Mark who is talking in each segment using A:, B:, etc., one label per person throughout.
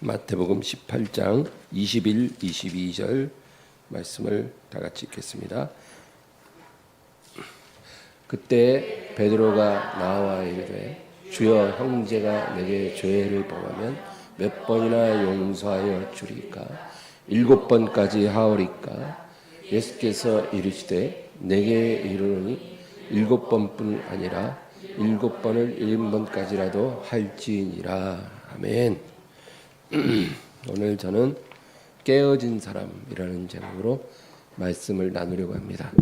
A: 마태복음 18장 21, 22절 말씀을 다 같이 읽겠습니다. 그때 베드로가 나와 이르되 주여, 형제가 내게 죄를 범하면 몇 번이나 용서하여 주리까? 7번까지 하오리까? 예수께서 이르시되 내게 이르노니 7번뿐 아니라 7번을 7번까지라도 할지니라. 아멘. 오늘 저는 깨어진 사람이라는 제목으로 말씀을 나누려고 합니다.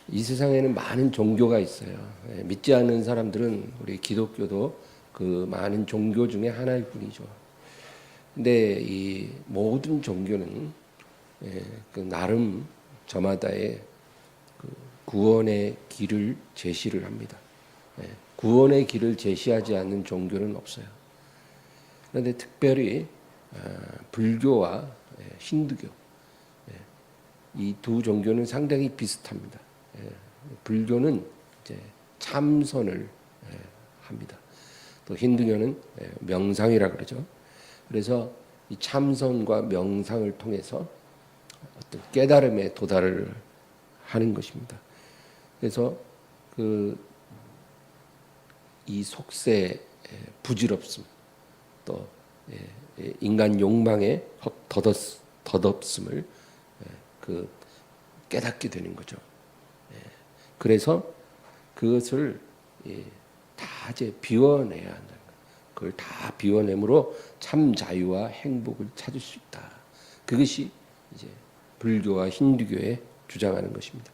A: 이 세상에는 많은 종교가 있어요. 믿지 않는 사람들은 우리 기독교도 그 많은 종교 중에 하나일 뿐이죠. 근데 이 모든 종교는 그 나름 저마다의 그 구원의 길을 제시를 합니다. 구원의 길을 제시하지 않는 종교는 없어요. 그런데 특별히 불교와 힌두교, 이 두 종교는 상당히 비슷합니다. 불교는 이제 참선을 합니다. 또 힌두교는 명상이라 그러죠. 그래서 이 참선과 명상을 통해서 어떤 깨달음에 도달을 하는 것입니다. 그래서 이 속세의 부질없음, 또 인간 욕망의 덧없음을 깨닫게 되는 거죠. 그래서 그것을 다 이제 비워내야 한다는 거예요. 그걸 다 비워냄으로 참 자유와 행복을 찾을 수 있다. 그것이 이제 불교와 힌두교의 주장하는 것입니다.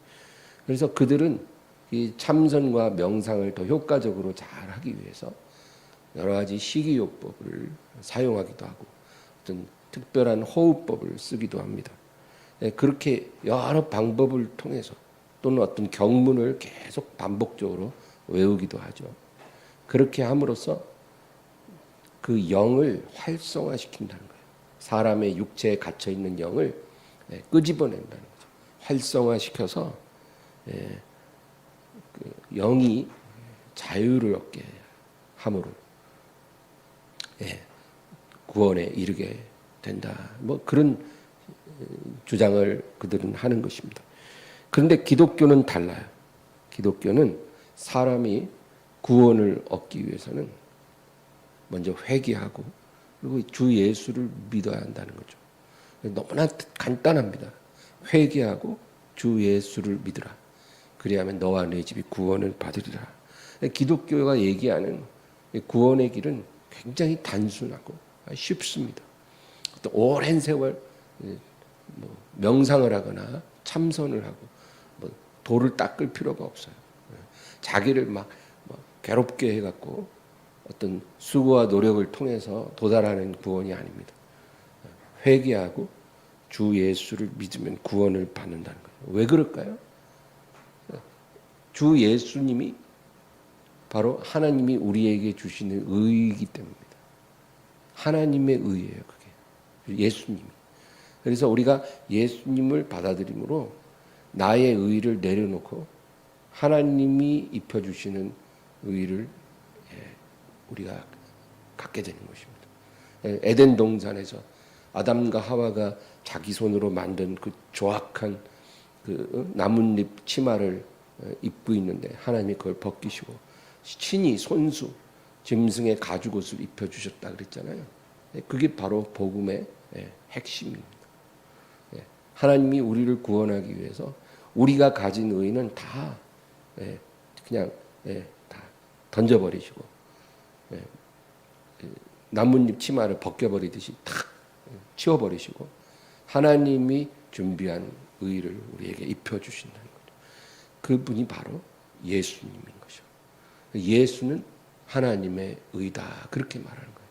A: 그래서 그들은 이 참선과 명상을 더 효과적으로 잘 하기 위해서 여러 가지 식이요법을 사용하기도 하고 어떤 특별한 호흡법을 쓰기도 합니다. 그렇게 여러 방법을 통해서 또는 어떤 경문을 계속 반복적으로 외우기도 하죠. 그렇게 함으로써 그 영을 활성화시킨다는 거예요. 사람의 육체에 갇혀 있는 영을 끄집어낸다는 거죠. 활성화시켜서 그 영이 자유를 얻게 함으로 구원에 이르게 된다. 뭐 그런 주장을 그들은 하는 것입니다. 그런데 기독교는 달라요. 기독교는 사람이 구원을 얻기 위해서는 먼저 회개하고 그리고 주 예수를 믿어야 한다는 거죠. 너무나 간단합니다. 회개하고 주 예수를 믿으라. 그리하면 너와 네 집이 구원을 받으리라. 기독교가 얘기하는 구원의 길은 굉장히 단순하고 쉽습니다. 또 오랜 세월 명상을 하거나 참선을 하고 돌을 닦을 필요가 없어요. 자기를 막 괴롭게 해갖고 어떤 수고와 노력을 통해서 도달하는 구원이 아닙니다. 회개하고 주 예수를 믿으면 구원을 받는다는 거예요. 왜 그럴까요? 주 예수님이 바로 하나님이 우리에게 주시는 의이기 때문입니다. 하나님의 의예요, 그게. 예수님이. 그래서 우리가 예수님을 받아들임으로 나의 의를 내려놓고 하나님이 입혀주시는 의를 우리가 갖게 되는 것입니다. 에덴 동산에서 아담과 하와가 자기 손으로 만든 그 조악한 그 나뭇잎 치마를 입고 있는데 하나님이 그걸 벗기시고 친히 손수 짐승의 가죽옷을 입혀주셨다 그랬잖아요. 그게 바로 복음의 핵심입니다. 하나님이 우리를 구원하기 위해서 우리가 가진 의는 다 그냥 다 던져버리시고 나뭇잎 치마를 벗겨버리듯이 탁 치워버리시고 하나님이 준비한 의를 우리에게 입혀주신다는 거죠. 그분이 바로 예수님인 거죠. 예수는 하나님의 의다, 그렇게 말하는 거예요.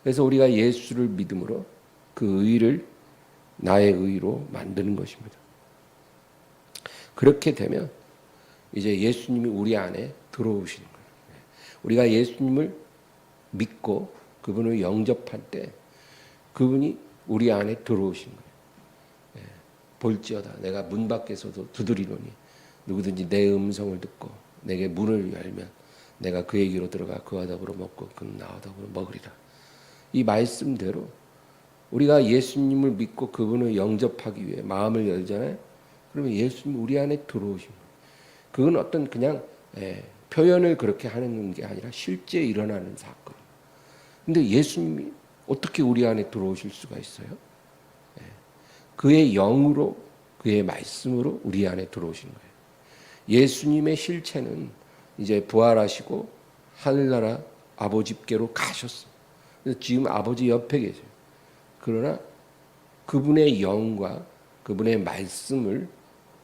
A: 그래서 우리가 예수를 믿음으로 그 의를 나의 의로 만드는 것입니다. 그렇게 되면 이제 예수님이 우리 안에 들어오시는 거예요. 우리가 예수님을 믿고 그분을 영접할 때 그분이 우리 안에 들어오시는 거예요. 볼지어다 내가 문 밖에서도 두드리노니 누구든지 내 음성을 듣고 내게 문을 열면 내가 그에게로 들어가 그와 더불어 먹고 그는 나와 더불어 먹으리라. 이 말씀대로 우리가 예수님을 믿고 그분을 영접하기 위해 마음을 열잖아요. 그러면 예수님 우리 안에 들어오신 거예요. 그건 어떤 그냥 표현을 그렇게 하는 게 아니라 실제 일어나는 사건. 근데 예수님이 어떻게 우리 안에 들어오실 수가 있어요? 그의 영으로, 그의 말씀으로 우리 안에 들어오신 거예요. 예수님의 실체는 이제 부활하시고 하늘나라 아버지께로 가셨어. 그래서 지금 아버지 옆에 계세요. 그러나 그분의 영과 그분의 말씀을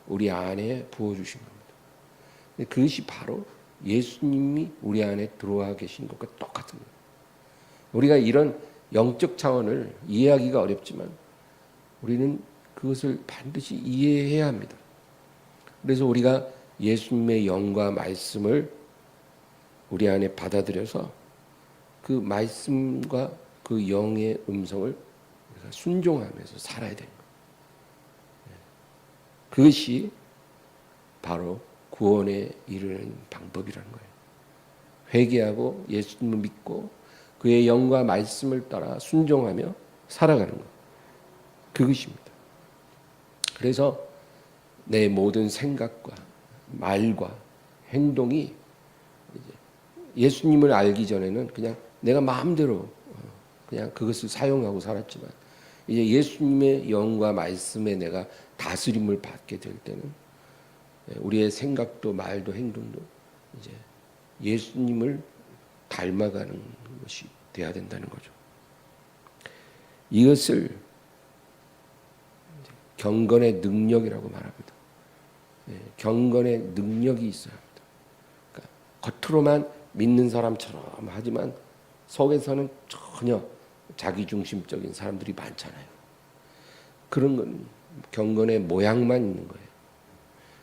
A: 우리 안에 부어주신 겁니다. 그것이 바로 예수님이 우리 안에 들어와 계신 것과 똑같은 거예요. 우리가 이런 영적 차원을 이해하기가 어렵지만 우리는 그것을 반드시 이해해야 합니다. 그래서 우리가 예수님의 영과 말씀을 우리 안에 받아들여서 그 말씀과 그 영의 음성을 우리가 순종하면서 살아야 되는 거예요. 그것이 바로 구원에 이르는 방법이라는 거예요. 회개하고 예수님을 믿고 그의 영과 말씀을 따라 순종하며 살아가는 것. 그것입니다. 그래서 내 모든 생각과 말과 행동이 예수님을 알기 전에는 그냥 내가 마음대로 그냥 그것을 사용하고 살았지만 이제 예수님의 영과 말씀에 내가 다스림을 받게 될 때는 우리의 생각도 말도 행동도 이제 예수님을 닮아가는 것이 돼야 된다는 거죠. 이것을 경건의 능력이라고 말합니다. 경건의 능력이 있어야 합니다. 그러니까 겉으로만 믿는 사람처럼 하지만 속에서는 전혀 자기중심적인 사람들이 많잖아요. 그런 건 경건의 모양만 있는 거예요.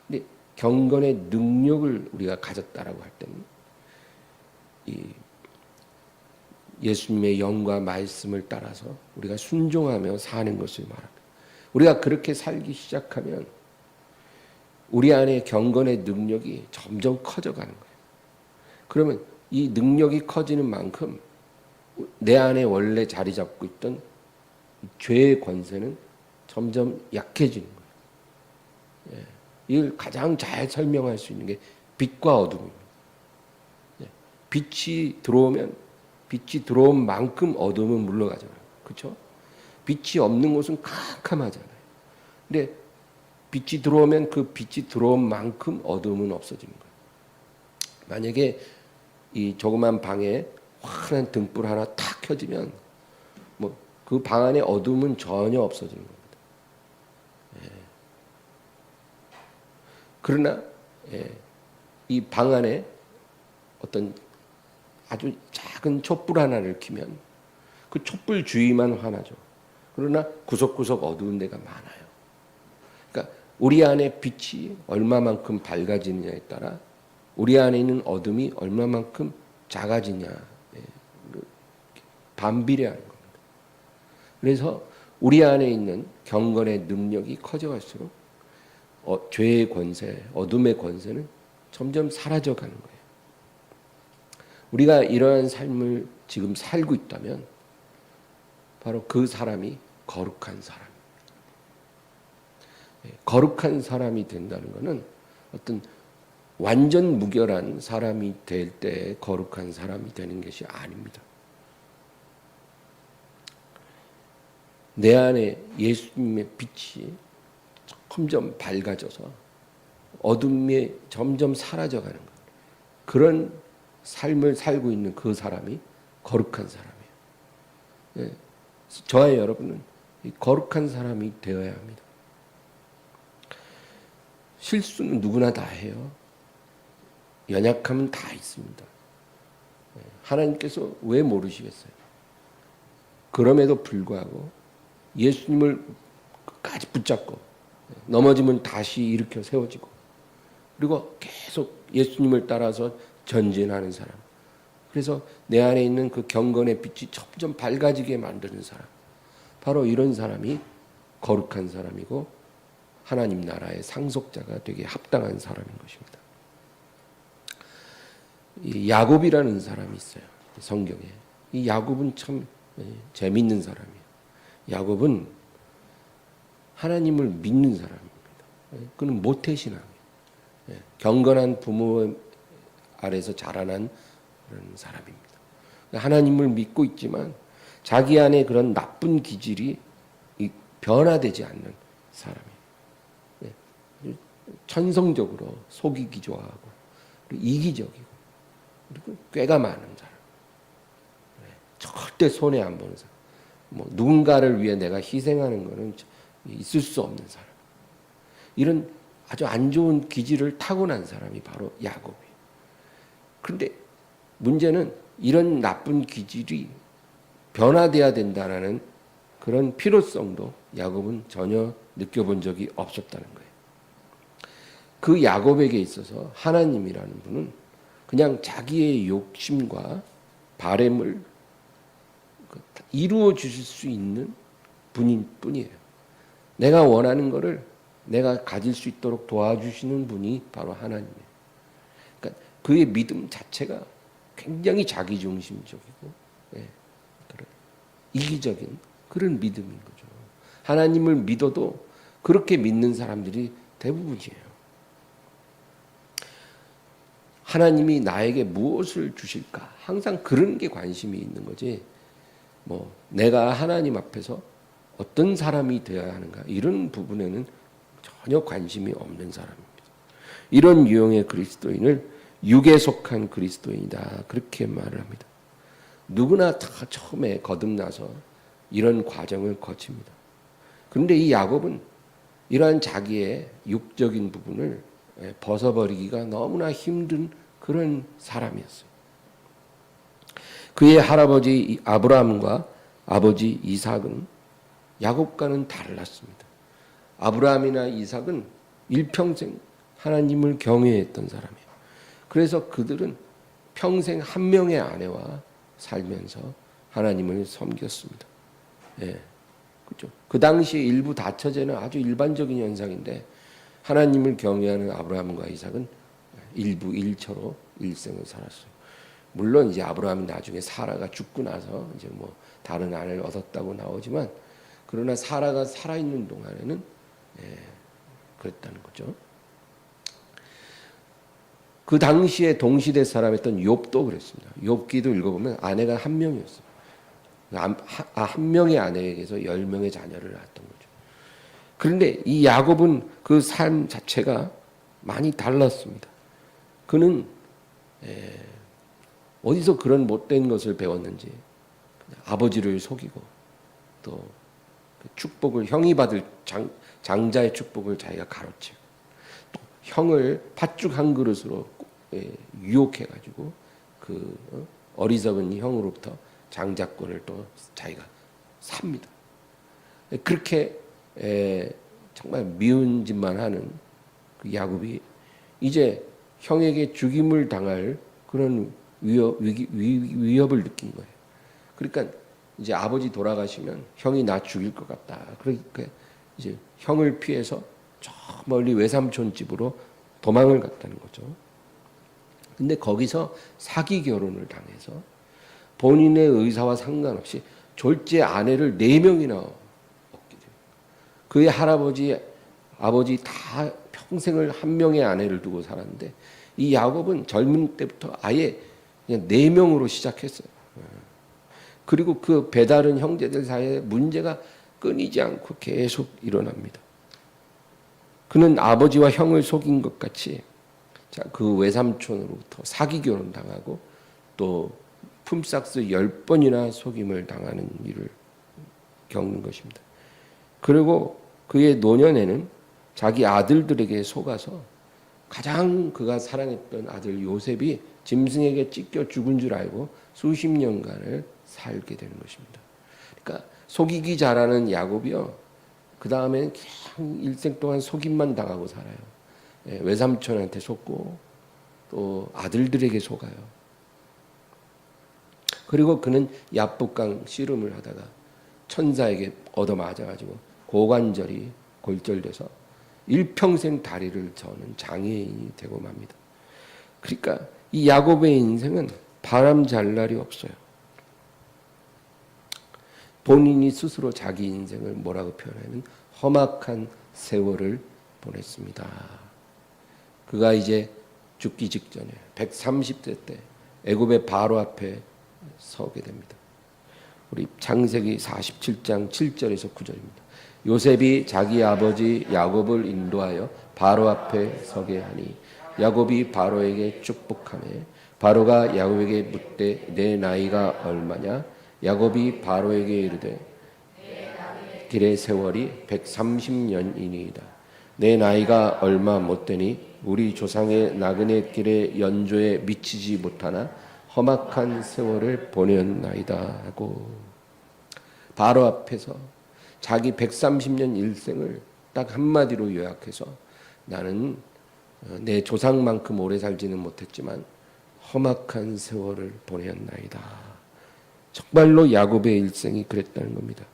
A: 근데 경건의 능력을 우리가 가졌다라고 할 때는 이 예수님의 영과 말씀을 따라서 우리가 순종하며 사는 것을 말합니다. 우리가 그렇게 살기 시작하면 우리 안에 경건의 능력이 점점 커져가는 거예요. 그러면 이 능력이 커지는 만큼 내 안에 원래 자리 잡고 있던 죄의 권세는 점점 약해지는 거예요. 이걸 가장 잘 설명할 수 있는 게 빛과 어둠입니다. 빛이 들어온 만큼 어둠은 물러가잖아요. 그렇죠? 빛이 없는 곳은 캄캄하잖아요. 근데 빛이 들어오면 그 빛이 들어온 만큼 어둠은 없어지는 거예요. 만약에 이 조그만 방에 환한 등불 하나 탁 켜지면 뭐 그 방 안에 어둠은 전혀 없어지는 겁니다. 그러나 이 방 안에 어떤 아주 작은 촛불 하나를 켜면 그 촛불 주위만 환하죠. 그러나 구석구석 어두운 데가 많아요. 그러니까 우리 안에 빛이 얼마만큼 밝아지느냐에 따라 우리 안에 있는 어둠이 얼마만큼 작아지냐 반비례하는 겁니다. 그래서 우리 안에 있는 경건의 능력이 커져갈수록 죄의 권세, 어둠의 권세는 점점 사라져가는 거예요. 우리가 이러한 삶을 지금 살고 있다면 바로 그 사람이 거룩한 사람입니다. 거룩한 사람이 된다는 것은 어떤 완전 무결한 사람이 될 때 거룩한 사람이 되는 것이 아닙니다. 내 안에 예수님의 빛이 점점 밝아져서 어둠이 점점 사라져가는 것. 그런 삶을 살고 있는 그 사람이 거룩한 사람이에요. 저와 여러분은 거룩한 사람이 되어야 합니다. 실수는 누구나 다 해요. 연약함은 다 있습니다. 하나님께서 왜 모르시겠어요? 그럼에도 불구하고 예수님을 끝까지 붙잡고 넘어지면 다시 일으켜 세워지고 그리고 계속 예수님을 따라서 전진하는 사람. 그래서 내 안에 있는 그 경건의 빛이 점점 밝아지게 만드는 사람. 바로 이런 사람이 거룩한 사람이고 하나님 나라의 상속자가 되게 합당한 사람인 것입니다. 이 야곱이라는 사람이 있어요. 성경에. 이 야곱은 참 재밌는 사람이에요. 야곱은 하나님을 믿는 사람입니다. 그는 모태신앙이에요. 경건한 부모 아래서 자라난 그런 사람입니다. 하나님을 믿고 있지만 자기 안에 그런 나쁜 기질이 변화되지 않는 사람이에요. 천성적으로 속이기 좋아하고 그리고 이기적이고 그리고 꾀가 많은 사람. 절대 손해 안 보는 사람. 뭐 누군가를 위해 내가 희생하는 것은 있을 수 없는 사람. 이런 아주 안 좋은 기질을 타고난 사람이 바로 야곱이에요. 그런데 문제는 이런 나쁜 기질이 변화돼야 된다는 그런 필요성도 야곱은 전혀 느껴본 적이 없었다는 거예요. 그 야곱에게 있어서 하나님이라는 분은 그냥 자기의 욕심과 바램을 이루어 주실 수 있는 분인 뿐이에요. 내가 원하는 것을 내가 가질 수 있도록 도와주시는 분이 바로 하나님이에요. 그러니까 그의 믿음 자체가 굉장히 자기중심적이고 이기적인 그런 믿음인 거죠. 하나님을 믿어도 그렇게 믿는 사람들이 대부분이에요. 하나님이 나에게 무엇을 주실까? 항상 그런 게 관심이 있는 거지. 뭐 내가 하나님 앞에서 어떤 사람이 되어야 하는가? 이런 부분에는 전혀 관심이 없는 사람입니다. 이런 유형의 그리스도인을 육에 속한 그리스도인이다. 그렇게 말을 합니다. 누구나 다 처음에 거듭나서 이런 과정을 거칩니다. 그런데 이 야곱은 이러한 자기의 육적인 부분을 벗어버리기가 너무나 힘든 그런 사람이었어요. 그의 할아버지 아브라함과 아버지 이삭은 야곱과는 달랐습니다. 아브라함이나 이삭은 일평생 하나님을 경외했던 사람이에요. 그래서 그들은 평생 한 명의 아내와 살면서 하나님을 섬겼습니다. 예, 그렇죠. 그 당시에 일부 다처제는 아주 일반적인 현상인데 하나님을 경외하는 아브라함과 이삭은 일부 일처로 일생을 살았어요. 물론 이제 아브라함이 나중에 사라가 죽고 나서 이제 뭐 다른 아내를 얻었다고 나오지만 그러나 사라가 살아있는 동안에는 그랬다는 거죠. 그 당시에 동시대 사람이었던 욥도 그랬습니다. 욥기도 읽어보면 아내가 한 명이었어요. 한 명의 아내에게서 10명의 자녀를 낳았던 거죠. 그런데 이 야곱은 그 삶 자체가 많이 달랐습니다. 그는 어디서 그런 못된 것을 배웠는지 아버지를 속이고 또 축복을 형이 받을 장자의 축복을 자기가 가로채고 또 형을 팥죽 한 그릇으로 유혹해가지고 그 어리석은 형으로부터 장자권을 또 자기가 삽니다. 그렇게 정말 미운 짓만 하는 그 야곱이 이제 형에게 죽임을 당할 그런 위협을 느낀 거예요. 그러니까 이제 아버지 돌아가시면 형이 나 죽일 것 같다. 그러니까 이제 형을 피해서 저 멀리 외삼촌 집으로 도망을 갔다는 거죠. 근데 거기서 사기 결혼을 당해서 본인의 의사와 상관없이 졸제 아내를 4명이나 얻게 돼요. 그의 할아버지, 아버지 다 평생을 한 명의 아내를 두고 살았는데 이 야곱은 젊은 때부터 아예 그냥 4명으로 시작했어요. 그리고 그 배다른 형제들 사이에 문제가 끊이지 않고 계속 일어납니다. 그는 아버지와 형을 속인 것 같이 그 외삼촌으로부터 사기 결혼 당하고 또 품삯을 10번이나 속임을 당하는 일을 겪는 것입니다. 그리고 그의 노년에는 자기 아들들에게 속아서 가장 그가 사랑했던 아들 요셉이 짐승에게 찢겨 죽은 줄 알고 수십 년간을 살게 되는 것입니다. 그러니까 속이기 잘하는 야곱이요. 그 다음에는 그냥 일생 동안 속임만 당하고 살아요. 외삼촌한테 속고 또 아들들에게 속아요. 그리고 그는 야복강 씨름을 하다가 천사에게 얻어맞아가지고 고관절이 골절돼서 일평생 다리를 저는 장애인이 되고 맙니다. 그러니까 이 야곱의 인생은 바람 잘 날이 없어요. 본인이 스스로 자기 인생을 뭐라고 표현하면 험악한 세월을 보냈습니다. 그가 이제 죽기 직전에 130세 때 애굽의 바로 앞에 서게 됩니다. 우리 창세기 47장 7절에서 9절입니다. 요셉이 자기 아버지 야곱을 인도하여 바로 앞에 서게 하니 야곱이 바로에게 축복하며 바로가 야곱에게 묻되 내 나이가 얼마냐? 야곱이 바로에게 이르되 길의 세월이 130년이니이다. 내 나이가 얼마 못되니 우리 조상의 나그네 길의 연조에 미치지 못하나 험악한 세월을 보내었나이다 하고 바로 앞에서 자기 130년 일생을 딱 한마디로 요약해서 나는 내 조상만큼 오래 살지는 못했지만 험악한 세월을 보내었나이다. 정말로 야곱의 일생이 그랬다는 겁니다.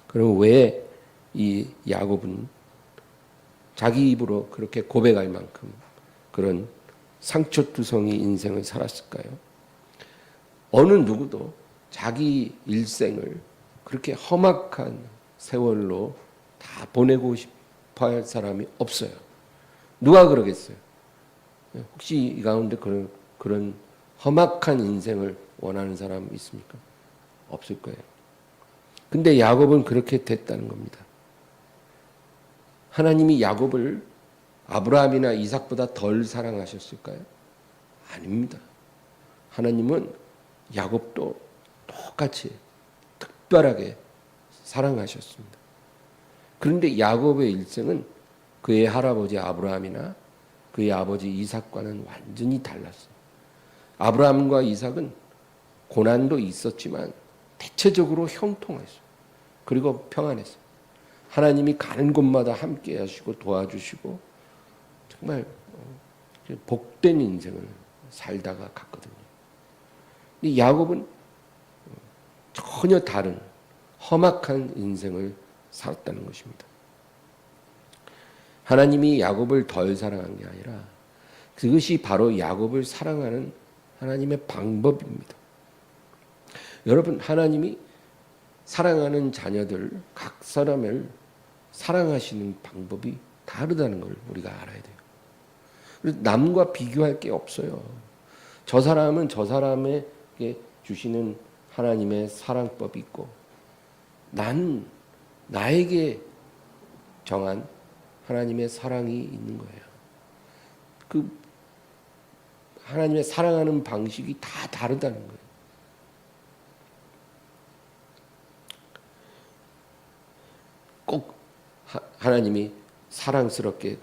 A: 그럼 왜 이 야곱은 자기 입으로 그렇게 고백할 만큼 그런 상처투성이 인생을 살았을까요? 어느 누구도 자기 일생을 그렇게 험악한 세월로 다 보내고 싶어 할 사람이 없어요. 누가 그러겠어요? 혹시 이 가운데 그런 험악한 인생을 원하는 사람 있습니까? 없을 거예요. 근데 야곱은 그렇게 됐다는 겁니다. 하나님이 야곱을 아브라함이나 이삭보다 덜 사랑하셨을까요? 아닙니다. 하나님은 야곱도 똑같이 특별하게 사랑하셨습니다. 그런데 야곱의 일생은 그의 할아버지 아브라함이나 그의 아버지 이삭과는 완전히 달랐어요. 아브라함과 이삭은 고난도 있었지만 대체적으로 형통했어요. 그리고 평안했어요. 하나님이 가는 곳마다 함께 하시고 도와주시고 정말 복된 인생을 살다가 갔거든요. 이 야곱은 전혀 다른 험악한 인생을 살았다는 것입니다. 하나님이 야곱을 덜 사랑한 게 아니라 그것이 바로 야곱을 사랑하는 하나님의 방법입니다. 여러분, 하나님이 사랑하는 자녀들 각 사람을 사랑하시는 방법이 다르다는 걸 우리가 알아야 돼요. 그래서 남과 비교할 게 없어요. 저 사람은 저 사람에게 주시는 하나님의 사랑법이 있고 난 나에게 정한 하나님의 사랑이 있는 거예요. 그 하나님의 사랑하는 방식이 다 다르다는 거예요. 꼭 하나님이 사랑스럽게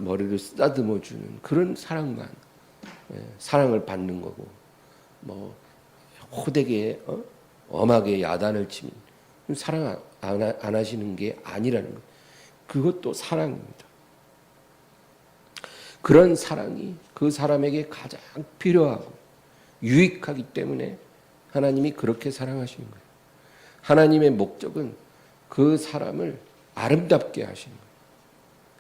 A: 머리를 쓰다듬어 주는 그런 사랑만 사랑을 받는 거고 뭐 호되게 엄하게 야단을 치면 사랑 안 하시는 게 아니라는 거예요. 그것도 사랑입니다. 그런 사랑이 그 사람에게 가장 필요하고 유익하기 때문에 하나님이 그렇게 사랑하시는 거예요. 하나님의 목적은 그 사람을 아름답게 하시는 거예요.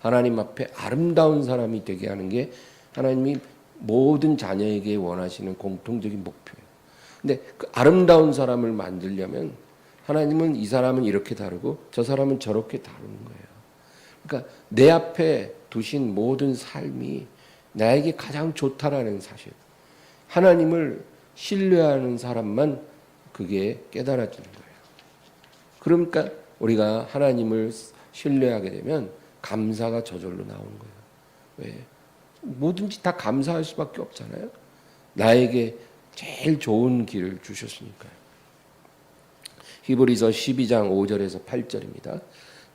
A: 하나님 앞에 아름다운 사람이 되게 하는 게 하나님이 모든 자녀에게 원하시는 공통적인 목표예요. 근데 그 아름다운 사람을 만들려면 하나님은 이 사람은 이렇게 다르고 저 사람은 저렇게 다루는 거예요. 그러니까 내 앞에 두신 모든 삶이 나에게 가장 좋다라는 사실. 하나님을 신뢰하는 사람만 그게 깨달아지는 거예요. 그러니까 우리가 하나님을 신뢰하게 되면 감사가 저절로 나오는 거예요. 왜? 뭐든지 다 감사할 수밖에 없잖아요. 나에게 제일 좋은 길을 주셨으니까요. 히브리서 12장 5절에서 8절입니다.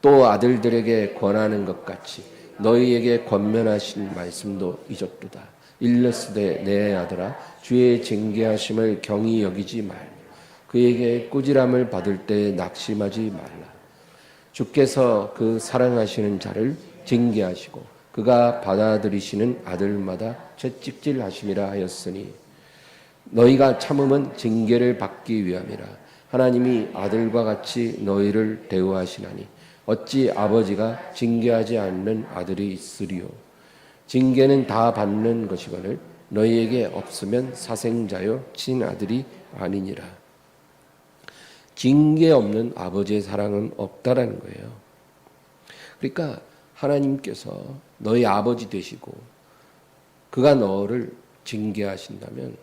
A: 또 아들들에게 권하는 것 같이 너희에게 권면하신 말씀도 잊었도다. 일렀으되 내 아들아 주의 징계하심을 경히 여기지 말며 그에게 꾸지람을 받을 때 낙심하지 말라. 주께서 그 사랑하시는 자를 징계하시고 그가 받아들이시는 아들마다 채찍질하심이라 하였으니 너희가 참음은 징계를 받기 위함이라. 하나님이 아들과 같이 너희를 대우하시나니 어찌 아버지가 징계하지 않는 아들이 있으리요. 징계는 다 받는 것이거늘 너희에게 없으면 사생자요 친아들이 아니니라. 징계 없는 아버지의 사랑은 없다라는 거예요. 그러니까 하나님께서 너희 아버지 되시고 그가 너를 징계하신다면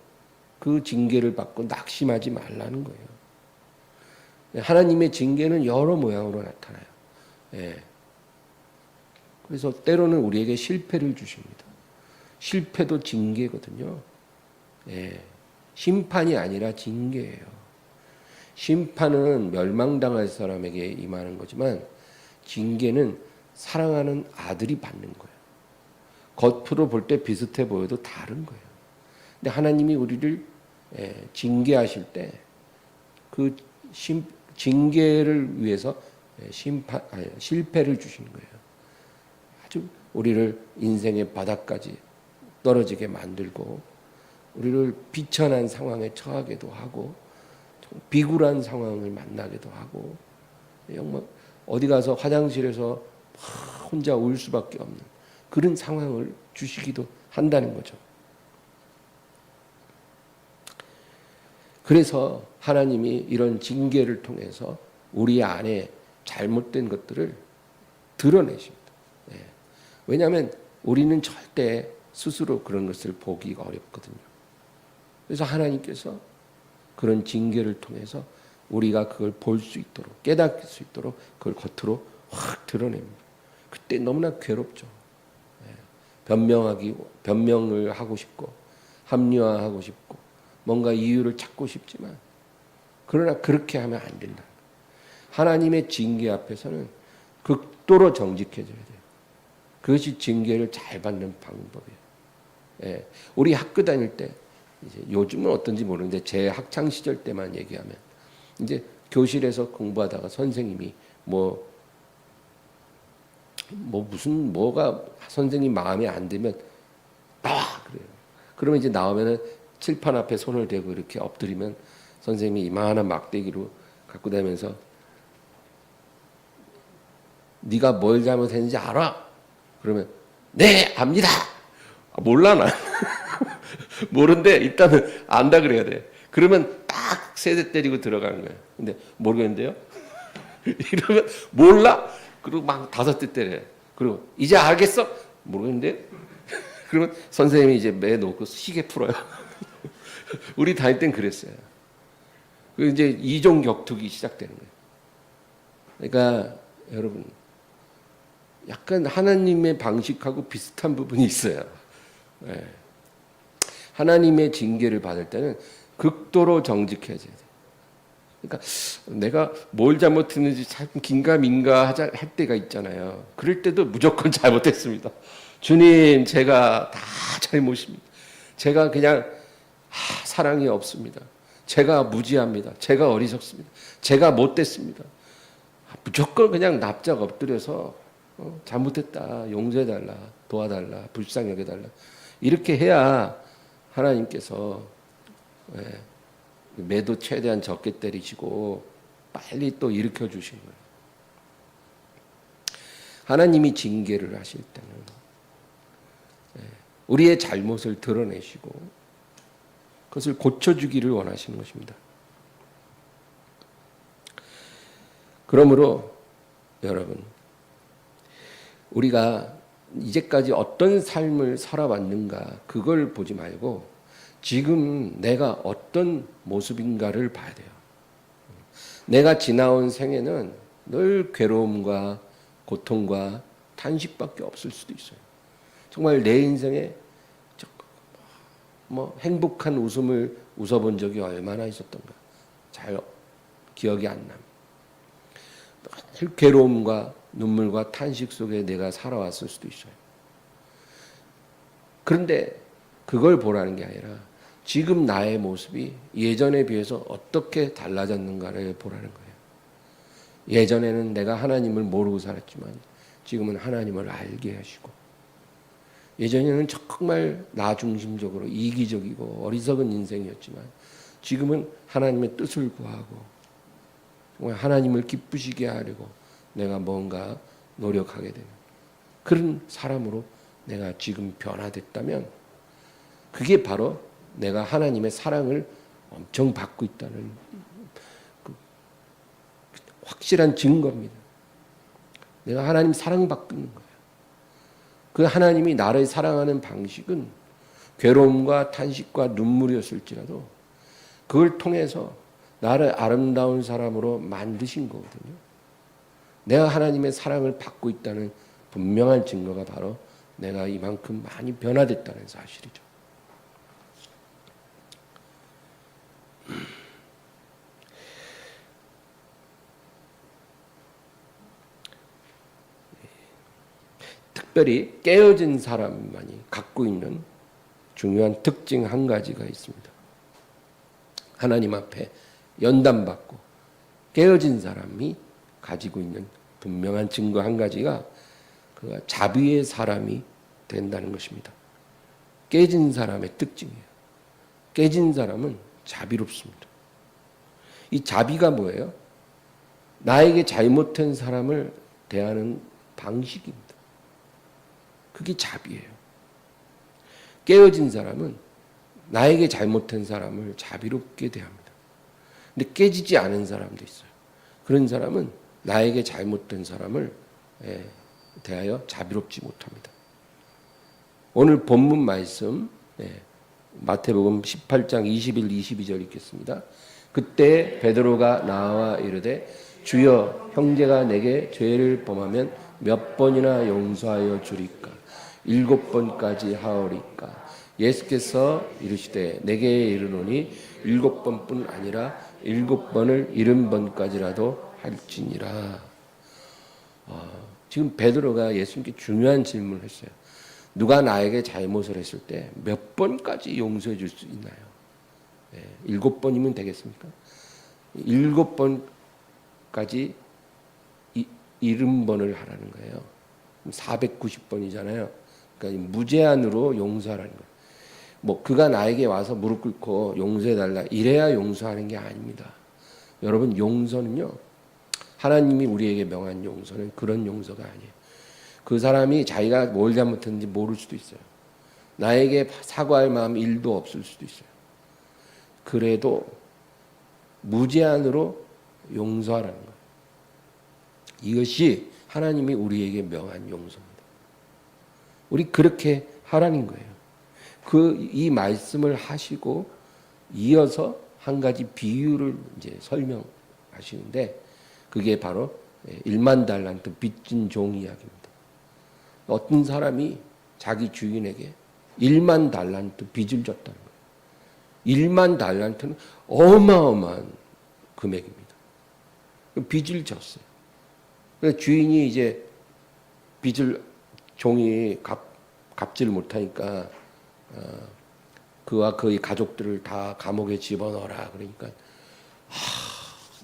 A: 그 징계를 받고 낙심하지 말라는 거예요. 하나님의 징계는 여러 모양으로 나타나요. 예. 그래서 때로는 우리에게 실패를 주십니다. 실패도 징계거든요. 예. 심판이 아니라 징계예요. 심판은 멸망당할 사람에게 임하는 거지만 징계는 사랑하는 아들이 받는 거예요. 겉으로 볼 때 비슷해 보여도 다른 거예요. 근데 하나님이 우리를 징계하실 때 그 징계를 위해서 실패를 주시는 거예요. 아주 우리를 인생의 바닥까지 떨어지게 만들고 우리를 비천한 상황에 처하게도 하고 비굴한 상황을 만나기도 하고 정말 어디 가서 화장실에서 혼자 울 수밖에 없는 그런 상황을 주시기도 한다는 거죠. 그래서 하나님이 이런 징계를 통해서 우리 안에 잘못된 것들을 드러내십니다. 네. 왜냐하면 우리는 절대 스스로 그런 것을 보기가 어렵거든요. 그래서 하나님께서 그런 징계를 통해서 우리가 그걸 볼 수 있도록 깨닫을 수 있도록 그걸 겉으로 확 드러냅니다. 그때 너무나 괴롭죠. 변명을 하고 싶고 합리화하고 싶고 뭔가 이유를 찾고 싶지만 그러나 그렇게 하면 안 된다. 하나님의 징계 앞에서는 극도로 정직해져야 돼요. 그것이 징계를 잘 받는 방법이에요. 우리 학교 다닐 때 이제 요즘은 어떤지 모르는데 제 학창 시절 때만 얘기하면 이제 교실에서 공부하다가 선생님이 뭐가 선생님 마음에 안 들면 나와 그래요. 그러면 이제 나오면은 칠판 앞에 손을 대고 이렇게 엎드리면 선생님이 이만한 막대기로 갖고 다니면서 네가 뭘 잘못했는지 알아? 그러면 네 압니다. 몰라 나 모른데 일단은 안다 그래야 돼. 그러면 딱 세대 때리고 들어가는 거예요. 근데 모르겠는데요? 이러면 몰라? 그리고 막 5대 때려요. 그리고 이제 알겠어? 모르겠는데요? 그러면 선생님이 이제 매 놓고 시계 풀어요. 우리 다닐 땐 그랬어요. 이제 이종 격투기 시작되는 거예요. 그러니까 여러분 약간 하나님의 방식하고 비슷한 부분이 있어요. 네. 하나님의 징계를 받을 때는 극도로 정직해져야 돼요. 그러니까 내가 뭘 잘못했는지 참 긴가민가 할 때가 있잖아요. 그럴 때도 무조건 잘못했습니다. 주님, 제가 다 잘못입니다. 제가 그냥 사랑이 없습니다. 제가 무지합니다. 제가 어리석습니다. 제가 못됐습니다. 무조건 그냥 납작 엎드려서 잘못했다, 용서해달라, 도와달라, 불쌍히 여겨달라 이렇게 해야 하나님께서 매도 최대한 적게 때리시고 빨리 또 일으켜 주신 거예요. 하나님이 징계를 하실 때는 우리의 잘못을 드러내시고 그것을 고쳐주기를 원하시는 것입니다. 그러므로 여러분 우리가 이제까지 어떤 삶을 살아왔는가 그걸 보지 말고 지금 내가 어떤 모습인가를 봐야 돼요. 내가 지나온 생애는 늘 괴로움과 고통과 탄식밖에 없을 수도 있어요. 정말 내 인생에 행복한 웃음을 웃어본 적이 얼마나 있었던가 잘 기억이 안 납니다. 괴로움과 눈물과 탄식 속에 내가 살아왔을 수도 있어요. 그런데 그걸 보라는 게 아니라 지금 나의 모습이 예전에 비해서 어떻게 달라졌는가를 보라는 거예요. 예전에는 내가 하나님을 모르고 살았지만 지금은 하나님을 알게 하시고 예전에는 정말 나 중심적으로 이기적이고 어리석은 인생이었지만 지금은 하나님의 뜻을 구하고 정말 하나님을 기쁘시게 하려고 내가 뭔가 노력하게 되는 그런 사람으로 내가 지금 변화됐다면 그게 바로 내가 하나님의 사랑을 엄청 받고 있다는 그 확실한 증거입니다. 내가 하나님 사랑받고 있는 거예요. 그 하나님이 나를 사랑하는 방식은 괴로움과 탄식과 눈물이었을지라도 그걸 통해서 나를 아름다운 사람으로 만드신 거거든요. 내가 하나님의 사랑을 받고 있다는 분명한 증거가 바로 내가 이만큼 많이 변화됐다는 사실이죠. 특별히 깨어진 사람만이 갖고 있는 중요한 특징 한 가지가 있습니다. 하나님 앞에 연단받고 깨어진 사람이 가지고 있는 분명한 증거 한 가지가 그가 자비의 사람이 된다는 것입니다. 깨진 사람의 특징이에요. 깨진 사람은 자비롭습니다. 이 자비가 뭐예요? 나에게 잘못된 사람을 대하는 방식입니다. 그게 자비예요. 깨어진 사람은 나에게 잘못된 사람을 자비롭게 대합니다. 근데 깨지지 않은 사람도 있어요. 그런 사람은 나에게 잘못된 사람을 대하여 자비롭지 못합니다. 오늘 본문 말씀 마태복음 18장 21, 22절 읽겠습니다. 그때 베드로가 나와 이르되 주여 형제가 내게 죄를 범하면 몇 번이나 용서하여 주리까? 7번까지 하오리까? 예수께서 이르시되 내게 이르노니 7번뿐 아니라 7번을 70번까지라도 할지니라. 지금 베드로가 예수님께 중요한 질문을 했어요. 누가 나에게 잘못을 했을 때 몇 번까지 용서해 줄 수 있나요? 7번이면 되겠습니까? 7번까지 70번을 하라는 거예요. 490번이잖아요. 그러니까 무제한으로 용서하라는 거예요. 뭐 그가 나에게 와서 무릎 꿇고 용서해달라 이래야 용서하는 게 아닙니다. 여러분, 용서는요, 하나님이 우리에게 명한 용서는 그런 용서가 아니에요. 그 사람이 자기가 뭘 잘못했는지 모를 수도 있어요. 나에게 사과할 마음 1도 없을 수도 있어요. 그래도 무제한으로 용서하라는 거예요. 이것이 하나님이 우리에게 명한 용서입니다. 우리 그렇게 하라는 거예요. 이 말씀을 하시고 이어서 한 가지 비유를 이제 설명하시는데 그게 바로 1만 달란트 빚진 종 이야기입니다. 어떤 사람이 자기 주인에게 1만 달란트 빚을 졌다는 거예요. 1만 달란트는 어마어마한 금액입니다. 빚을 졌어요. 주인이 이제 빚을 종이 갚지를 못하니까 그와 그의 가족들을 다 감옥에 집어넣어라 그러니까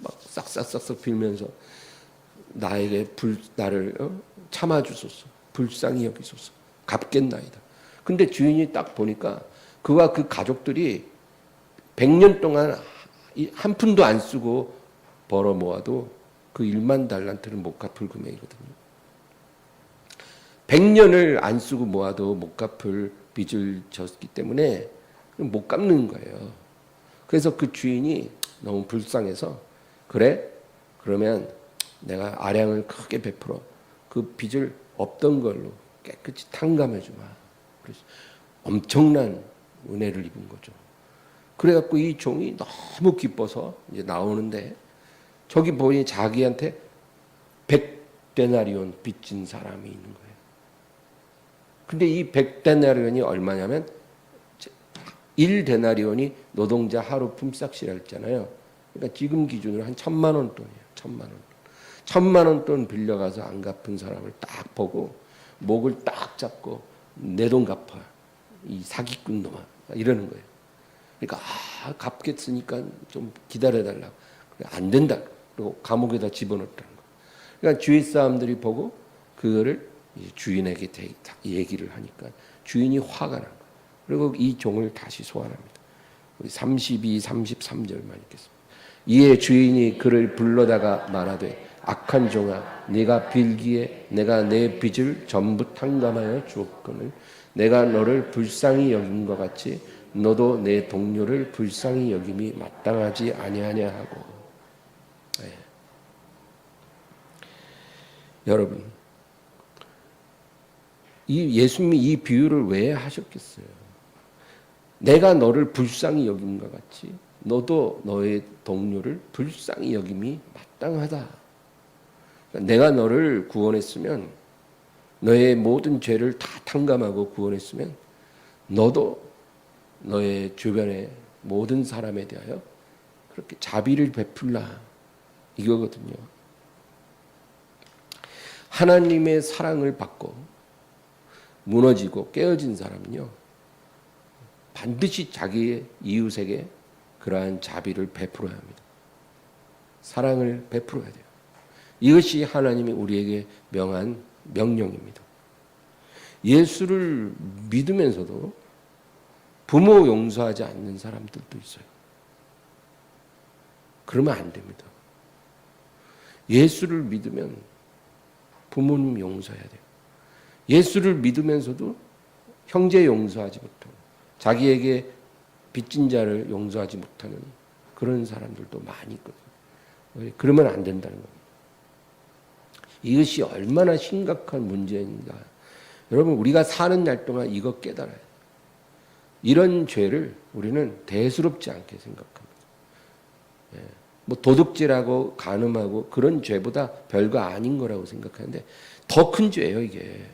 A: 막 싹싹싹싹 빌면서 나를 참아주소서, 불쌍히 여기소서, 갚겠나이다. 근데 주인이 딱 보니까 그와 그 가족들이 100년 동안 한 푼도 안 쓰고 벌어 모아도 그 1만 달란트는 못 갚을 금액이거든요. 100년을 안 쓰고 모아도 못 갚을 빚을 졌기 때문에 못 갚는 거예요. 그래서 그 주인이 너무 불쌍해서 그래? 그러면 내가 아량을 크게 베풀어 그 빚을 없던 걸로 깨끗이 탕감해 주마. 그래서 엄청난 은혜를 입은 거죠. 그래갖고 이 종이 너무 기뻐서 이제 나오는데 저기 보니 자기한테 100데나리온 빚진 사람이 있는 거예요. 근데 이 100데나리온이 얼마냐면 1데나리온이 노동자 하루 품삯이라 했잖아요. 그러니까 지금 기준으로 한 1,000만 원 돈이에요. 1,000만 원. 1,000만 원 돈 빌려가서 안 갚은 사람을 딱 보고 목을 딱 잡고 내 돈 갚아. 이 사기꾼 놈아. 이러는 거예요. 그러니까 갚겠으니까 좀 기다려달라고. 안 된다. 그리고 감옥에다 집어넣었다는 거예요. 그러니까 주위 사람들이 보고 그거를 주인에게 얘기를 하니까 주인이 화가 난 거예요. 그리고 이 종을 다시 소환합니다. 우리 32, 33절만 읽겠습니다. 이에 주인이 그를 불러다가 말하되 악한 종아, 네가 빌기에 내가 내 빚을 전부 탕감하여 주었거늘 내가 너를 불쌍히 여긴 것 같이 너도 내 동료를 불쌍히 여김이 마땅하지 아니하냐 하고. 네. 여러분, 이 예수님이 이 비유를 왜 하셨겠어요? 내가 너를 불쌍히 여긴 것 같이 너도 너의 동료를 불쌍히 여김이 마땅하다. 내가 너를 구원했으면, 너의 모든 죄를 다 탕감하고 구원했으면 너도 너의 주변의 모든 사람에 대하여 그렇게 자비를 베풀라, 이거거든요. 하나님의 사랑을 받고 무너지고 깨어진 사람은요, 반드시 자기의 이웃에게 그러한 자비를 베풀어야 합니다. 사랑을 베풀어야 돼요. 이것이 하나님이 우리에게 명한 명령입니다. 예수를 믿으면서도 부모 용서하지 않는 사람들도 있어요. 그러면 안 됩니다. 예수를 믿으면 부모님 용서해야 돼요. 예수를 믿으면서도 형제 용서하지 못하고 자기에게 빚진 자를 용서하지 못하는 그런 사람들도 많이 있거든요. 그러면 안 된다는 겁니다. 이것이 얼마나 심각한 문제인가. 여러분, 우리가 사는 날 동안 이거 깨달아야 돼요. 이런 죄를 우리는 대수롭지 않게 생각합니다. 예. 뭐 도둑질하고 간음하고 그런 죄보다 별거 아닌 거라고 생각하는데 더 큰 죄예요, 이게.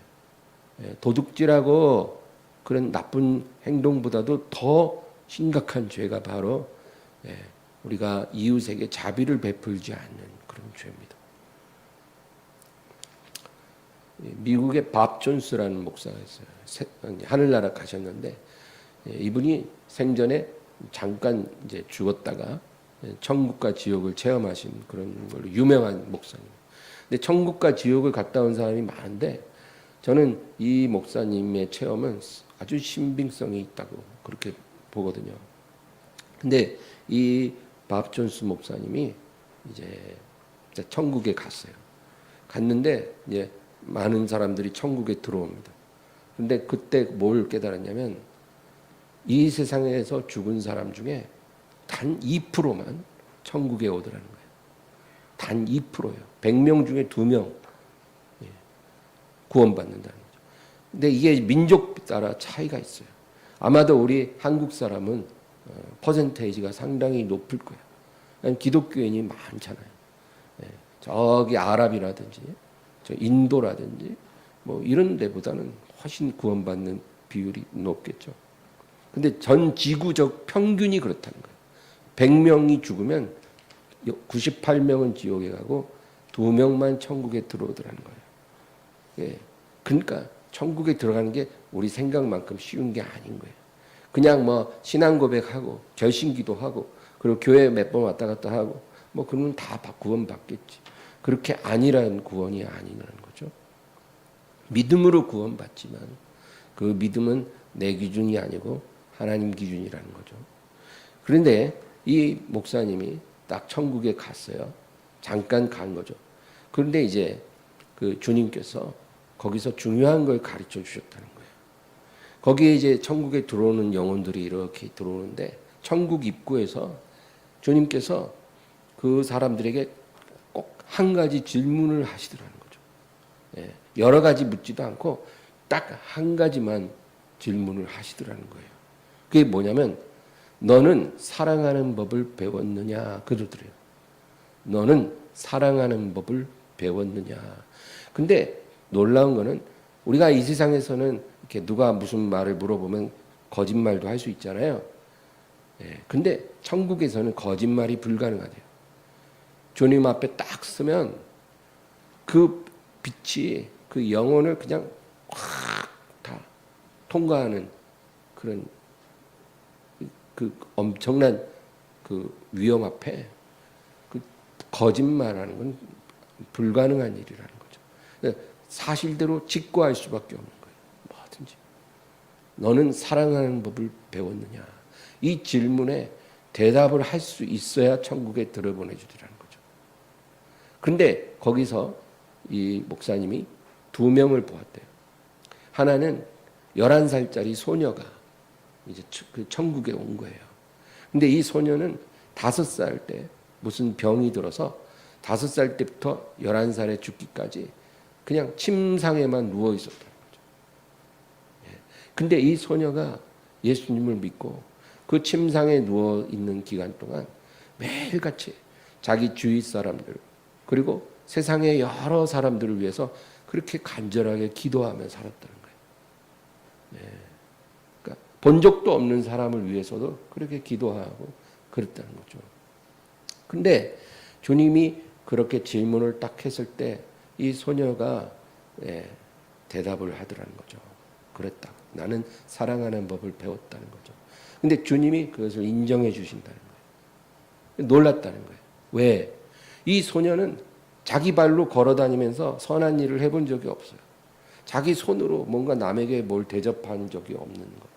A: 예. 도둑질하고 그런 나쁜 행동보다도 더 심각한 죄가 바로 우리가 이웃에게 자비를 베풀지 않는 그런 죄입니다. 미국의 밥 존스라는 목사가 있어요. 하늘나라 가셨는데 이분이 생전에 잠깐 이제 죽었다가 천국과 지옥을 체험하신 그런 걸로 유명한 목사님. 근데 천국과 지옥을 갔다 온 사람이 많은데 저는 이 목사님의 체험은 아주 신빙성이 있다고 그렇게 보거든요. 근데 이 밥 존스 목사님이 이제 천국에 갔어요. 갔는데 이제 많은 사람들이 천국에 들어옵니다. 근데 그때 뭘 깨달았냐면 이 세상에서 죽은 사람 중에 단 2%만 천국에 오더라는 거예요. 단 2%예요. 100명 중에 2명 구원받는다는 거죠. 근데 이게 민족 따라 차이가 있어요. 아마도 우리 한국 사람은 퍼센테이지가 상당히 높을 거예요. 기독교인이 많잖아요. 저기 아랍이라든지 저 인도라든지 뭐 이런 데보다는 훨씬 구원받는 비율이 높겠죠. 근데 전 지구적 평균이 그렇다는 거예요. 100명이 죽으면 98명은 지옥에 가고 2명만 천국에 들어오더라는 거예요. 그러니까 천국에 들어가는 게 우리 생각만큼 쉬운 게 아닌 거예요. 그냥 뭐 신앙 고백하고 결심기도 하고 그리고 교회 몇 번 왔다 갔다 하고 뭐 그러면 다 구원받겠지. 그렇게 아니라는 구원이 아니라는 거죠. 믿음으로 구원받지만 그 믿음은 내 기준이 아니고 하나님 기준이라는 거죠. 그런데 이 목사님이 딱 천국에 갔어요. 잠깐 간 거죠. 그런데 이제 그 주님께서 거기서 중요한 걸 가르쳐 주셨다는 거예요. 거기에 이제 천국에 들어오는 영혼들이 이렇게 들어오는데 천국 입구에서 주님께서 그 사람들에게 꼭 한 가지 질문을 하시더라는 거죠. 여러 가지 묻지도 않고 딱 한 가지만 질문을 하시더라는 거예요. 그게 뭐냐면 너는 사랑하는 법을 배웠느냐 그러더래요. 너는 사랑하는 법을 배웠느냐. 근데 놀라운 거는 우리가 이 세상에서는 이렇게 누가 무슨 말을 물어보면 거짓말도 할 수 있잖아요. 근데 천국에서는 거짓말이 불가능하대요. 주님 앞에 딱 서면 그 빛이 그 영혼을 그냥 확 다 통과하는 그런 그 엄청난 그 위험 앞에 그 거짓말하는 건 불가능한 일이라는 거죠. 사실대로 직구할 수밖에 없는 거예요. 뭐든지. 너는 사랑하는 법을 배웠느냐? 이 질문에 대답을 할 수 있어야 천국에 들어보내주리라는 거죠. 근데 거기서 이 목사님이 두 명을 보았대요. 하나는 11살짜리 소녀가 이제 그 천국에 온 거예요. 근데 이 소녀는 5살 때 무슨 병이 들어서 5살 때부터 11살에 죽기까지 그냥 침상에만 누워 있었다는 거죠. 근데 이 소녀가 예수님을 믿고 그 침상에 누워 있는 기간 동안 매일같이 자기 주위 사람들 그리고 세상의 여러 사람들을 위해서 그렇게 간절하게 기도하며 살았다는 거예요. 그러니까 본 적도 없는 사람을 위해서도 그렇게 기도하고 그랬다는 거죠. 근데 주님이 그렇게 질문을 딱 했을 때 이 소녀가 대답을 하더라는 거죠. 그랬다. 나는 사랑하는 법을 배웠다는 거죠. 근데 주님이 그것을 인정해 주신다는 거예요. 놀랐다는 거예요. 왜? 이 소녀는 자기 발로 걸어다니면서 선한 일을 해본 적이 없어요. 자기 손으로 뭔가 남에게 뭘 대접한 적이 없는 거예요.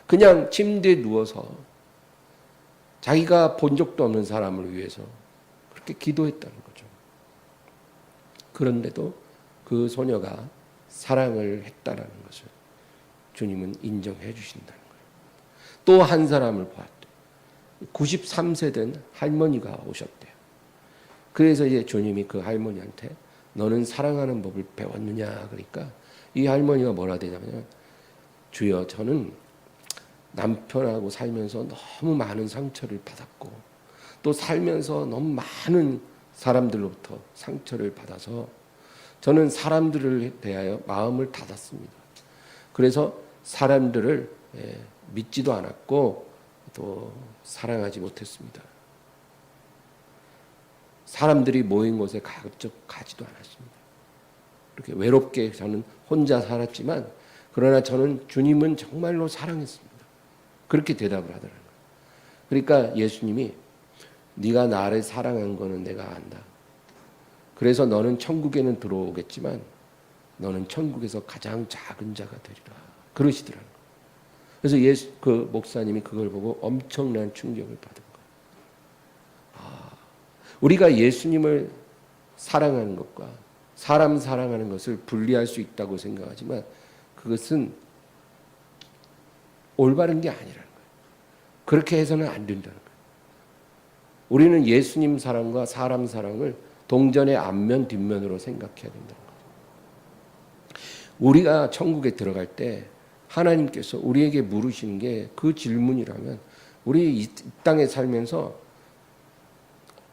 A: 그냥 침대에 누워서 자기가 본 적도 없는 사람을 위해서 그렇게 기도했다는 거죠. 그런데도 그 소녀가 사랑을 했다라는 것을 주님은 인정해 주신다는 거예요. 또 한 사람을 보았대요. 93세 된 할머니가 오셨대요. 그래서 이제 주님이 그 할머니한테 너는 사랑하는 법을 배웠느냐 그러니까 이 할머니가 뭐라 되냐면 주여 저는 남편하고 살면서 너무 많은 상처를 받았고 또 살면서 너무 많은 사람들로부터 상처를 받아서 저는 사람들을 대하여 마음을 닫았습니다. 그래서 사람들을 믿지도 않았고 또 사랑하지 못했습니다. 사람들이 모인 곳에 가급적 가지도 않았습니다. 이렇게 외롭게 저는 혼자 살았지만 그러나 저는 주님은 정말로 사랑했습니다. 그렇게 대답을 하더라고요. 그러니까 예수님이 네가 나를 사랑한 거는 내가 안다. 그래서 너는 천국에는 들어오겠지만 너는 천국에서 가장 작은 자가 되리라. 그러시더라고요. 그래서 그 목사님이 그걸 보고 엄청난 충격을 받은 거예요. 우리가 예수님을 사랑하는 것과 사람 사랑하는 것을 분리할 수 있다고 생각하지만 그것은 올바른 게 아니라는 거예요. 그렇게 해서는 안 된다는 거예요. 우리는 예수님 사랑과 사람 사랑을 동전의 앞면 뒷면으로 생각해야 된다는 거예요. 우리가 천국에 들어갈 때 하나님께서 우리에게 물으시는 게 그 질문이라면 우리 이 땅에 살면서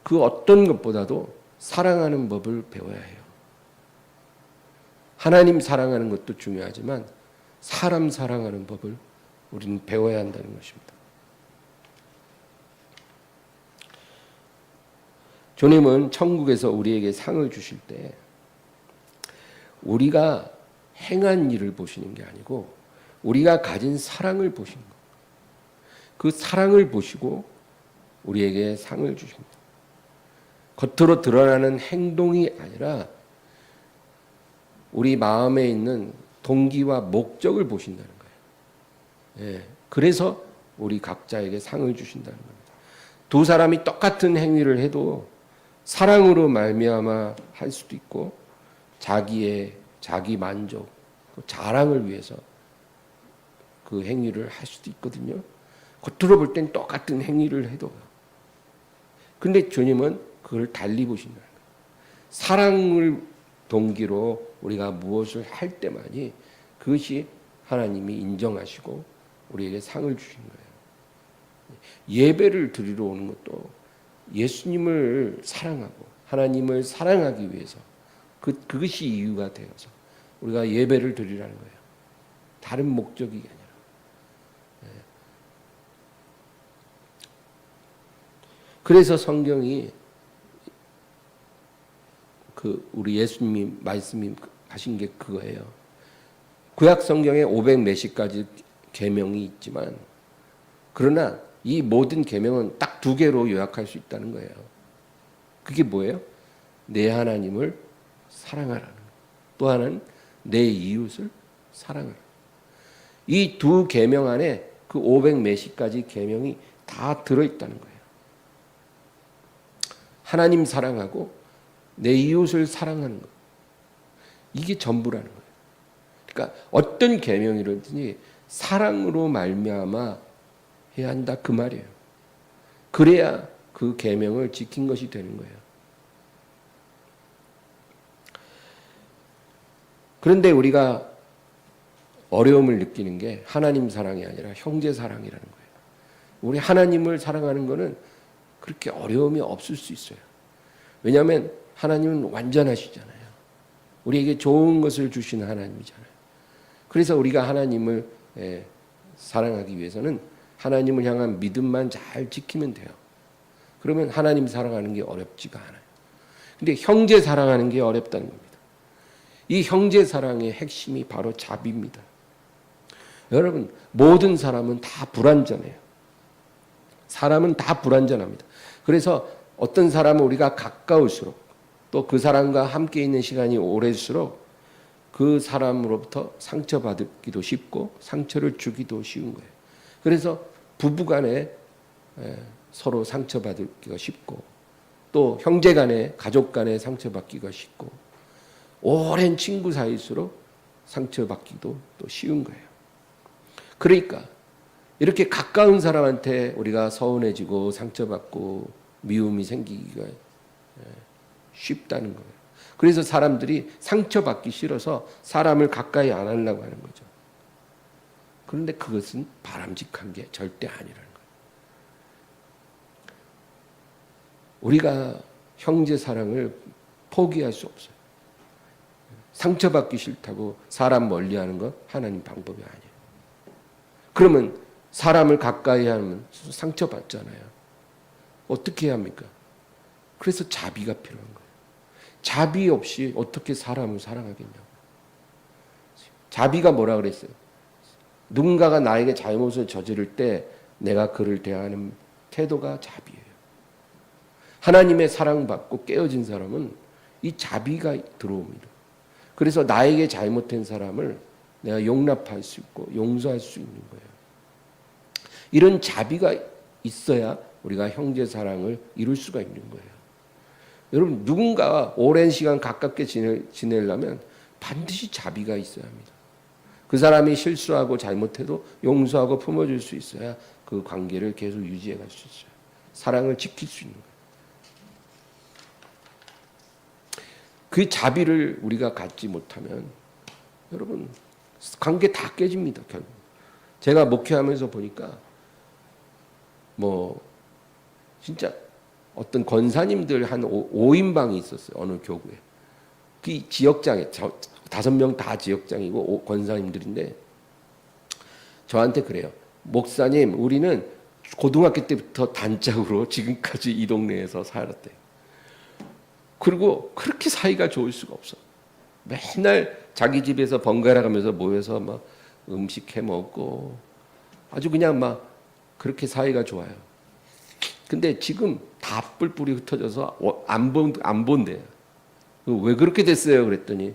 A: 그 어떤 것보다도 사랑하는 법을 배워야 해요. 하나님 사랑하는 것도 중요하지만 사람 사랑하는 법을 우리는 배워야 한다는 것입니다. 주님은 천국에서 우리에게 상을 주실 때 우리가 행한 일을 보시는 게 아니고 우리가 가진 사랑을 보시는 거예요. 그 사랑을 보시고 우리에게 상을 주십니다. 겉으로 드러나는 행동이 아니라 우리 마음에 있는 동기와 목적을 보신다는 거예요. 그래서 우리 각자에게 상을 주신다는 겁니다. 두 사람이 똑같은 행위를 해도 사랑으로 말미암아 할 수도 있고 자기 만족, 자랑을 위해서 그 행위를 할 수도 있거든요. 겉으로 볼 땐 똑같은 행위를 해도. 근데 주님은 그걸 달리 보신다는 거예요. 사랑을 동기로 우리가 무엇을 할 때만이 그것이 하나님이 인정하시고 우리에게 상을 주신 거예요. 예배를 드리러 오는 것도 예수님을 사랑하고 하나님을 사랑하기 위해서 그것이 이유가 되어서 우리가 예배를 드리라는 거예요. 다른 목적이 아니라. 그래서 성경이 우리 예수님이 말씀이 하신 게 그거예요. 구약 성경에 500 몇십 가지 계명이 있지만 그러나 이 모든 계명은 딱 2개로 요약할 수 있다는 거예요. 그게 뭐예요? 내 하나님을 사랑하라는 거예요. 또 하나는 내 이웃을 사랑하라. 이 2 계명 안에 그 500 몇십 가지 계명이 다 들어있다는 거예요. 하나님 사랑하고 내 이웃을 사랑하는 것. 이게 전부라는 거예요. 그러니까 어떤 계명이든지 사랑으로 말미암아 해야 한다 그 말이에요. 그래야 그 계명을 지킨 것이 되는 거예요. 그런데 우리가 어려움을 느끼는 게 하나님 사랑이 아니라 형제 사랑이라는 거예요. 우리 하나님을 사랑하는 것은 그렇게 어려움이 없을 수 있어요. 왜냐하면 하나님은 완전하시잖아요. 우리에게 좋은 것을 주시는 하나님이잖아요. 그래서 우리가 하나님을 사랑하기 위해서는 하나님을 향한 믿음만 잘 지키면 돼요. 그러면 하나님 사랑하는 게 어렵지가 않아요. 근데 형제 사랑하는 게 어렵다는 겁니다. 이 형제 사랑의 핵심이 바로 자비입니다. 여러분, 모든 사람은 다 불완전해요. 사람은 다 불완전합니다. 그래서 어떤 사람은 우리가 가까울수록 또 그 사람과 함께 있는 시간이 오래일수록 그 사람으로부터 상처받기도 쉽고 상처를 주기도 쉬운 거예요. 그래서 부부간에 서로 상처받기가 쉽고 또 형제간에 가족간에 상처받기가 쉽고 오랜 친구 사이일수록 상처받기도 또 쉬운 거예요. 그러니까 이렇게 가까운 사람한테 우리가 서운해지고 상처받고 미움이 생기기가 쉽다는 거예요. 그래서 사람들이 상처받기 싫어서 사람을 가까이 안 하려고 하는 거죠. 그런데 그것은 바람직한 게 절대 아니라는 거예요. 우리가 형제 사랑을 포기할 수 없어요. 상처받기 싫다고 사람 멀리하는 건 하나님 방법이 아니에요. 그러면 사람을 가까이 하면 상처받잖아요. 어떻게 해야 합니까? 그래서 자비가 필요한 거예요. 자비 없이 어떻게 사람을 사랑하겠냐고. 자비가 뭐라 그랬어요? 누군가가 나에게 잘못을 저지를 때 내가 그를 대하는 태도가 자비예요. 하나님의 사랑받고 깨어진 사람은 이 자비가 들어옵니다. 그래서 나에게 잘못된 사람을 내가 용납할 수 있고 용서할 수 있는 거예요. 이런 자비가 있어야 우리가 형제 사랑을 이룰 수가 있는 거예요. 여러분, 누군가와 오랜 시간 가깝게 지내려면 반드시 자비가 있어야 합니다. 그 사람이 실수하고 잘못해도 용서하고 품어줄 수 있어야 그 관계를 계속 유지해 갈 수 있어요. 사랑을 지킬 수 있는 거예요. 그 자비를 우리가 갖지 못하면 여러분 관계 다 깨집니다. 결국 제가 목회하면서 보니까 진짜 어떤 권사님들 한 5인방이 있었어요. 어느 교구에. 그 지역장에 5명 다 지역장이고 권사님들인데 저한테 그래요. 목사님, 우리는 고등학교 때부터 단짝으로 지금까지 이 동네에서 살았대요. 그리고 그렇게 사이가 좋을 수가 없어. 맨날 자기 집에서 번갈아 가면서 모여서 막 음식 해 먹고 아주 그냥 막 그렇게 사이가 좋아요. 근데 지금 다 뿔뿔이 흩어져서 안 본대요. 왜 그렇게 됐어요? 그랬더니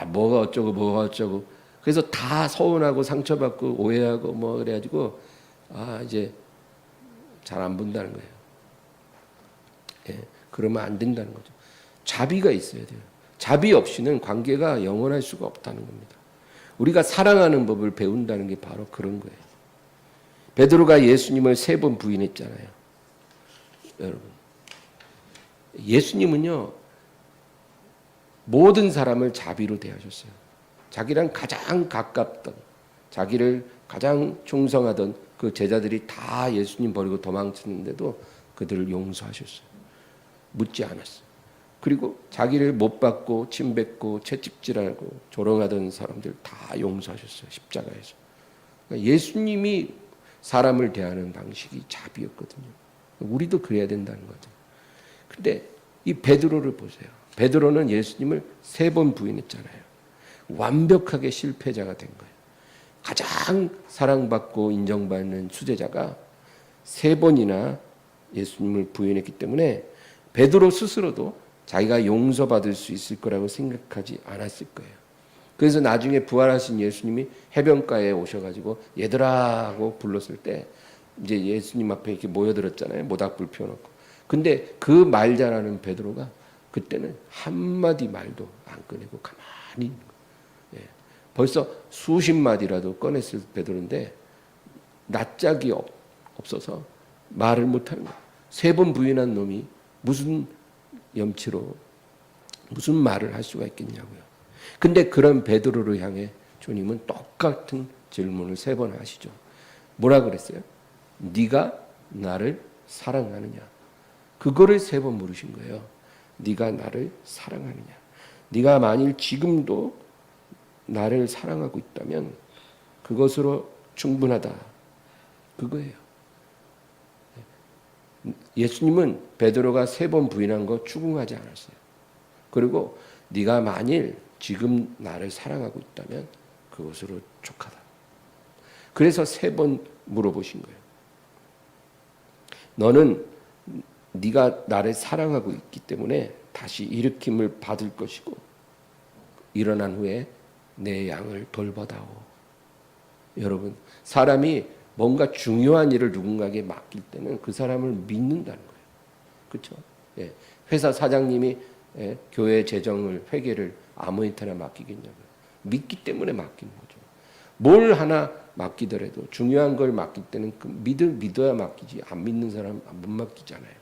A: 뭐가 어쩌고 그래서 다 서운하고 상처받고 오해하고 그래가지고 이제 잘 안 본다는 거예요. 예, 그러면 안 된다는 거죠. 자비가 있어야 돼요. 자비 없이는 관계가 영원할 수가 없다는 겁니다. 우리가 사랑하는 법을 배운다는 게 바로 그런 거예요. 베드로가 예수님을 3번 부인했잖아요. 여러분, 예수님은요 모든 사람을 자비로 대하셨어요. 자기랑 가장 가깝던, 자기를 가장 충성하던 그 제자들이 다 예수님 버리고 도망쳤는데도 그들을 용서하셨어요. 묻지 않았어요. 그리고 자기를 못 받고 침뱉고 채찍질하고 조롱하던 사람들 다 용서하셨어요. 십자가에서. 그러니까 예수님이 사람을 대하는 방식이 자비였거든요. 우리도 그래야 된다는 거죠. 근데 이 베드로를 보세요. 베드로는 예수님을 3번 부인했잖아요. 완벽하게 실패자가 된 거예요. 가장 사랑받고 인정받는 수제자가 3번이나 예수님을 부인했기 때문에 베드로 스스로도 자기가 용서받을 수 있을 거라고 생각하지 않았을 거예요. 그래서 나중에 부활하신 예수님이 해변가에 오셔가지고 얘들아 하고 불렀을 때 이제 예수님 앞에 이렇게 모여들었잖아요. 모닥불 피워놓고. 근데 그 말 잘하는 베드로가 그때는 한마디 말도 안 꺼내고 가만히 있는 거예요. 예. 벌써 수십 마디라도 꺼냈을 베드로인데 낯짝이 없어서 말을 못하는 거예요. 3번 부인한 놈이 무슨 염치로 무슨 말을 할 수가 있겠냐고요. 근데 그런 베드로를 향해 주님은 똑같은 질문을 3번 하시죠. 뭐라 그랬어요? 네가 나를 사랑하느냐? 그거를 3번 물으신 거예요. 네가 나를 사랑하느냐? 네가 만일 지금도 나를 사랑하고 있다면 그것으로 충분하다. 그거예요. 예수님은 베드로가 3번 부인한 거 추궁하지 않았어요. 그리고 네가 만일 지금 나를 사랑하고 있다면 그것으로 족하다. 그래서 3번 물어보신 거예요. 너는 네가 나를 사랑하고 있기 때문에 다시 일으킴을 받을 것이고 일어난 후에 내 양을 돌보다오. 여러분, 사람이 뭔가 중요한 일을 누군가에게 맡길 때는 그 사람을 믿는다는 거예요. 그렇죠? 예. 회사 사장님이 교회 재정을 회계를 아무한테나 맡기겠냐고요. 믿기 때문에 맡기는 거죠. 뭘 하나 맡기더라도 중요한 걸 맡길 때는 그 믿어야 맡기지 안 믿는 사람 못 맡기잖아요.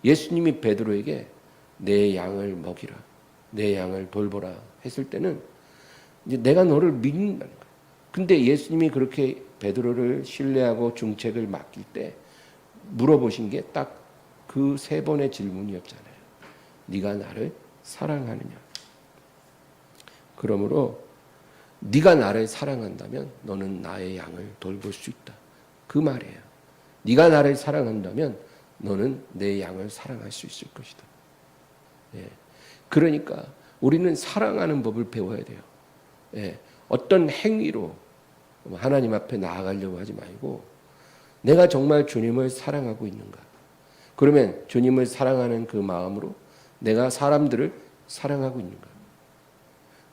A: 예수님이 베드로에게 내 양을 먹이라, 내 양을 돌보라 했을 때는 이제 내가 너를 믿는다는 거예요. 근데 예수님이 그렇게 베드로를 신뢰하고 중책을 맡길 때 물어보신 게 딱 그 3번의 질문이었잖아요. 네가 나를 사랑하느냐? 그러므로 네가 나를 사랑한다면 너는 나의 양을 돌볼 수 있다. 그 말이에요. 네가 나를 사랑한다면 너는 내 양을 사랑할 수 있을 것이다. 예. 그러니까 우리는 사랑하는 법을 배워야 돼요. 예. 어떤 행위로 하나님 앞에 나아가려고 하지 말고 내가 정말 주님을 사랑하고 있는가? 그러면 주님을 사랑하는 그 마음으로 내가 사람들을 사랑하고 있는가?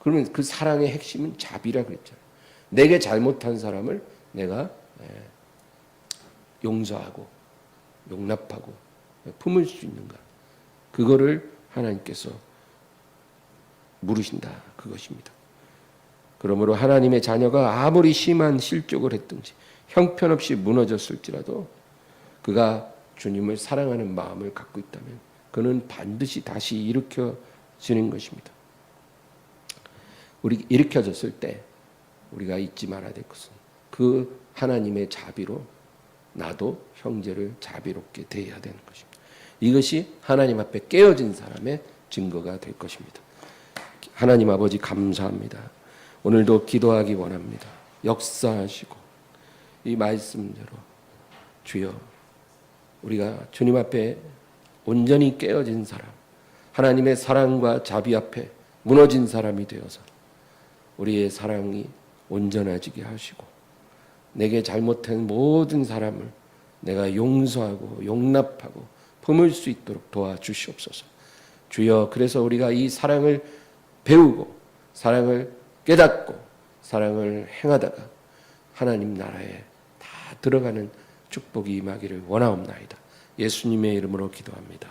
A: 그러면 그 사랑의 핵심은 자비라 그랬잖아요. 내게 잘못한 사람을 내가 용서하고 용납하고 품을 수 있는가? 그거를 하나님께서 물으신다. 그것입니다. 그러므로 하나님의 자녀가 아무리 심한 실족을 했든지 형편없이 무너졌을지라도 그가 주님을 사랑하는 마음을 갖고 있다면 그는 반드시 다시 일으켜지는 것입니다. 우리 일으켜졌을 때 우리가 잊지 말아야 될 것은 그 하나님의 자비로 나도 형제를 자비롭게 대해야 되는 것입니다. 이것이 하나님 앞에 깨어진 사람의 증거가 될 것입니다. 하나님 아버지 감사합니다. 오늘도 기도하기 원합니다. 역사하시고 이 말씀대로 주여 우리가 주님 앞에 온전히 깨어진 사람, 하나님의 사랑과 자비 앞에 무너진 사람이 되어서 우리의 사랑이 온전해지게 하시고 내게 잘못한 모든 사람을 내가 용서하고 용납하고 품을 수 있도록 도와주시옵소서. 주여, 그래서 우리가 이 사랑을 배우고 사랑을 깨닫고 사랑을 행하다가 하나님 나라에 다 들어가는 축복이 임하기를 원하옵나이다. 예수님의 이름으로 기도합니다.